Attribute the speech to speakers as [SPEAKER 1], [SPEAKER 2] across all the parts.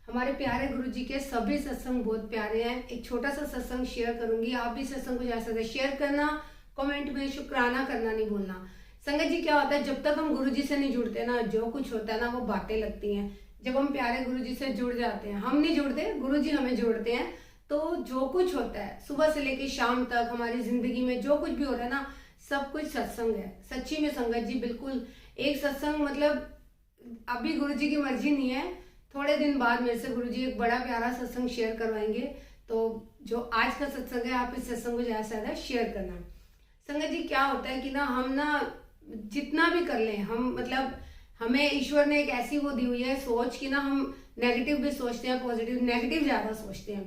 [SPEAKER 1] हमारे प्यारे गुरुजी के सभी सत्संग बहुत प्यारे हैं। एक छोटा सा सत्संग शेयर करूंगी, आप भी सत्संग को जा सकते हैं। शेयर करना, कमेंट में शुक्राना करना नहीं भूलना। संगत जी, क्या होता है जब तक हम गुरुजी से नहीं जुड़ते ना, जो कुछ होता है ना वो बातें लगती हैं। जब हम प्यारे गुरुजी से जुड़ जाते हैं, हम नहीं जुड़ते, गुरुजी हमें जोड़ते हैं। तो जो कुछ होता है सुबह से लेकर शाम तक हमारी जिंदगी में जो कुछ भी हो रहा है ना, सब कुछ सत्संग है। सच्ची में संगत जी, बिल्कुल एक सत्संग मतलब अभी गुरुजी की मर्जी नहीं है, थोड़े दिन बाद मेरे से गुरुजी एक बड़ा प्यारा सत्संग शेयर करवाएंगे। तो जो आज का सत्संग है, आप इस सत्संग को ज्यादा से ज्यादा शेयर करना। संगत जी, क्या होता है कि ना हम ना जितना भी कर लें, हम मतलब हमें ईश्वर ने एक ऐसी वो दी हुई है सोच कि ना हम नेगेटिव भी सोचते हैं, पॉजिटिव नेगेटिव ज्यादा सोचते हैं।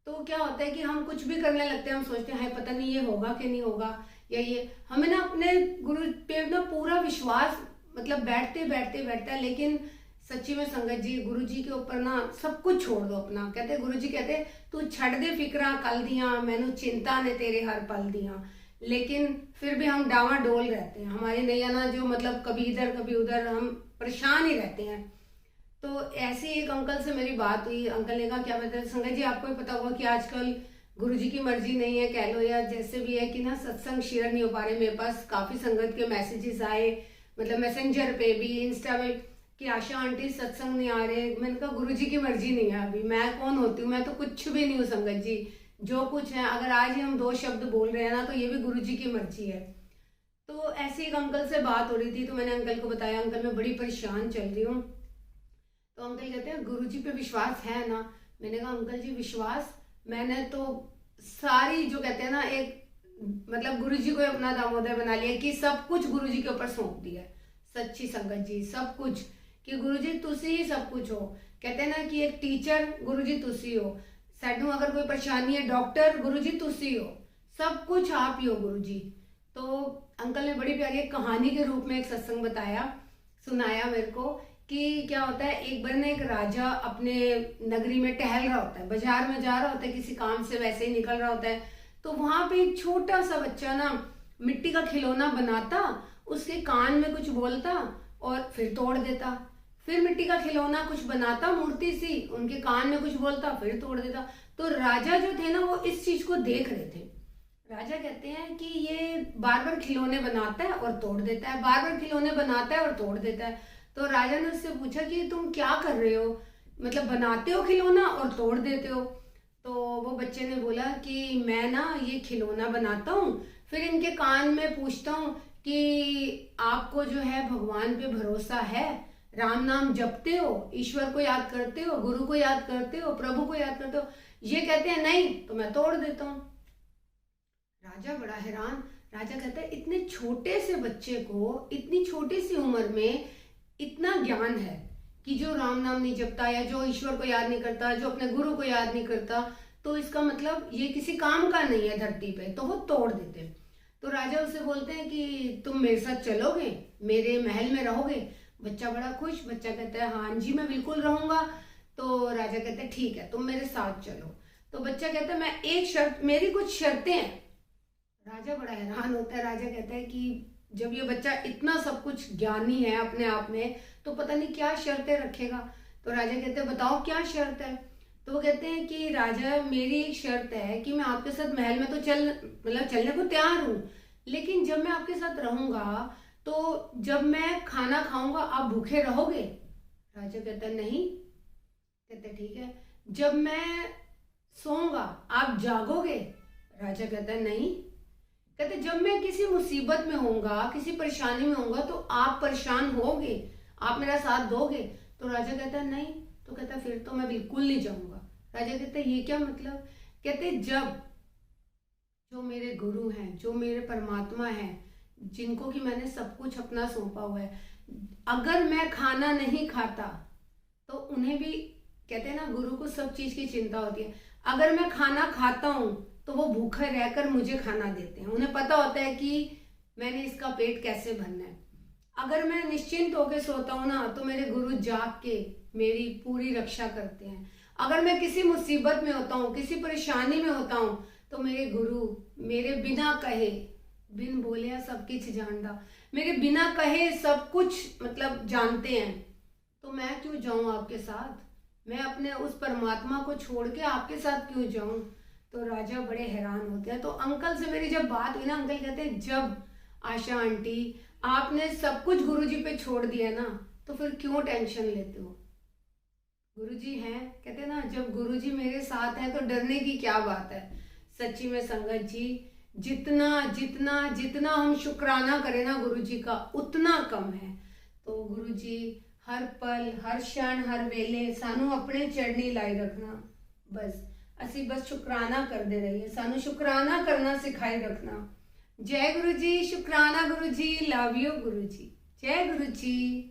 [SPEAKER 1] तो क्या होता है कि हम कुछ भी करने लगते हैं, हम सोचते हैं पता नहीं ये होगा कि नहीं होगा, या ये हमें ना अपने गुरु पे ना पूरा विश्वास मतलब बैठते बैठते बैठता है। लेकिन सच्ची में संगत जी, गुरु जी के ऊपर ना सब कुछ छोड़ दो अपना। कहते गुरु जी कहते तू छड़ दे फिक्रा कल दिया, मैनू चिंता ने तेरे हर पल दिया। लेकिन फिर भी हम डावाडोल रहते हैं, हमारी नैया ना जो मतलब कभी इधर कभी उधर, हम परेशान ही रहते हैं। तो ऐसे एक अंकल से मेरी बात हुई। अंकल ने कहा क्या बताया संगत जी, आपको भी पता होगा कि आजकल गुरुजी की मर्जी नहीं है कह लो, या जैसे भी है कि ना सत्संग शेयर नहीं हो पा रहे। मेरे पास काफी संगत के मैसेजेस आए, मतलब मैसेंजर पे भी, इंस्टा पे, कि आशा आंटी सत्संग नहीं आ रहे। मैंने कहा गुरुजी की मर्जी नहीं है, अभी मैं कौन होती हूँ, मैं तो कुछ भी नहीं हूँ संगत जी। जो कुछ है, अगर आज ही हम दो शब्द बोल रहे हैं ना, तो ये भी गुरुजी की मर्जी है। तो ऐसे एक अंकल से बात हो रही थी, तो मैंने अंकल को बताया अंकल मैं बड़ी परेशान चल रही हूँ। तो अंकल कहते हैं गुरुजी पे विश्वास है ना। मैंने कहा अंकल जी विश्वास, मैंने तो सारी जो कहते हैं ना एक मतलब गुरुजी को अपना दामोदर बना लिया कि सब कुछ गुरुजी के ऊपर सौंप दिया। सच्ची संगत जी, सब कुछ कि गुरुजी तुसी ही सब कुछ हो। कहते हैं ना कि एक टीचर गुरुजी तुसी हो, सानू अगर कोई परेशानी है डॉक्टर गुरुजी तुसी हो, सब कुछ आप ही हो गुरुजी। तो अंकल ने बड़ी प्यारी एक कहानी के रूप में एक सत्संग बताया, सुनाया मेरे को कि क्या होता है। एक बार ना एक राजा अपने नगरी में टहल रहा होता है, बाजार में जा रहा होता है, किसी काम से वैसे ही निकल रहा होता है। तो वहां पे एक छोटा सा बच्चा ना मिट्टी का खिलौना बनाता, उसके कान में कुछ बोलता और फिर तोड़ देता। फिर मिट्टी का खिलौना कुछ बनाता मूर्ति सी, उनके कान में कुछ बोलता, फिर तोड़ देता। तो राजा जो थे ना वो इस चीज को देख रहे थे। राजा कहते हैं कि ये बार बार खिलौने बनाता है और तोड़ देता है, बार बार खिलौने बनाता है और तोड़ देता है। तो राजा ने उससे पूछा कि तुम क्या कर रहे हो, मतलब बनाते हो खिलौना और तोड़ देते हो। तो वो बच्चे ने बोला कि मैं ना ये खिलौना बनाता हूँ, फिर इनके कान में पूछता हूँ कि आपको जो है भगवान पे भरोसा है, राम नाम जपते हो, ईश्वर को याद करते हो, गुरु को याद करते हो, प्रभु को याद करते हो। ये कहते हैं नहीं, तो मैं तोड़ देता हूँ। राजा बड़ा हैरान। राजा कहता है इतने छोटे से बच्चे को इतनी छोटी सी उम्र में इतना ज्ञान है कि जो राम नाम नहीं जपता या जो ईश्वर को याद नहीं करता, जो अपने गुरु को याद नहीं करता, तो इसका मतलब ये किसी काम का नहीं है धरती पे, तो वो तोड़ देते हैं। तो राजा उससे बोलते हैं कि तुम मेरे साथ चलोगे, मेरे महल में रहोगे। बच्चा बड़ा खुश, बच्चा कहता है हाँ जी मैं बिल्कुल रहूंगा। तो राजा कहते हैं ठीक है तुम मेरे साथ चलो। तो बच्चा कहता है मैं एक शर्त, मेरी कुछ शर्तें हैं। राजा बड़ा हैरान होता है। राजा कहता है कि जब ये बच्चा इतना सब कुछ ज्ञानी है अपने आप में, तो पता नहीं क्या शर्तें रखेगा। तो राजा कहते हैं बताओ क्या शर्त है। तो वो कहते हैं कि राजा मेरी एक शर्त है कि मैं आपके साथ महल में तो मतलब चलने को तैयार हूँ, लेकिन जब मैं आपके साथ रहूंगा तो जब मैं खाना खाऊंगा आप भूखे रहोगे। राजा कहता है नहीं। कहते ठीक है। जब मैं सोऊंगा आप जागोगे। राजा कहता है नहीं। कहते जब मैं किसी मुसीबत में होऊंगा, किसी परेशानी में होऊंगा, तो आप परेशान होगे, आप मेरा साथ दोगे। तो राजा कहता है नहीं। तो कहता फिर तो मैं बिल्कुल नहीं जाऊंगा। राजा कहता है ये क्या मतलब। कहते जब जो मेरे गुरु हैं, जो मेरे परमात्मा हैं, जिनको कि मैंने सब कुछ अपना सौंपा हुआ है, अगर मैं खाना नहीं खाता तो उन्हें भी, कहते हैं ना गुरु को सब चीज की चिंता होती है, अगर मैं खाना खाता हूं तो वो भूखे रहकर मुझे खाना देते हैं। उन्हें पता होता है कि मैंने इसका पेट कैसे भरना है। अगर मैं निश्चिंत होकर सोता हूं ना, तो मेरे गुरु जाग के मेरी पूरी रक्षा करते हैं। अगर मैं किसी मुसीबत में होता हूँ, किसी परेशानी में होता हूँ, तो मेरे गुरु मेरे बिना कहे, बिन बोले सब कुछ जानता, मेरे बिना कहे सब कुछ मतलब जानते हैं। तो मैं क्यों जाऊं आपके साथ। मैं अपने उस परमात्मा को छोड़ के आपके साथ क्यों जाऊं। तो राजा बड़े हैरान होते हैं। तो अंकल से मेरी जब बात हुई ना, अंकल कहते हैं जब आशा आंटी आपने सब कुछ गुरुजी पे छोड़ दिया ना, तो फिर क्यों टेंशन लेते हो। गुरुजी हैं, कहते हैं ना जब गुरुजी मेरे साथ हैं तो डरने की क्या बात है। सच्ची में संगत जी, जितना जितना जितना हम शुक्राना करें ना गुरुजी का, उतना कम है। तो गुरुजी हर पल हर क्षण हर वेले सानू अपने चरणी लाई रखना। बस ਅਸੀਂ बस शुकराना करते रहिए, सानू शुकराना करना सिखाई रखना। जय गुरु जी, शुकराना गुरु जी, लव यू गुरु जी, जय गुरु जी।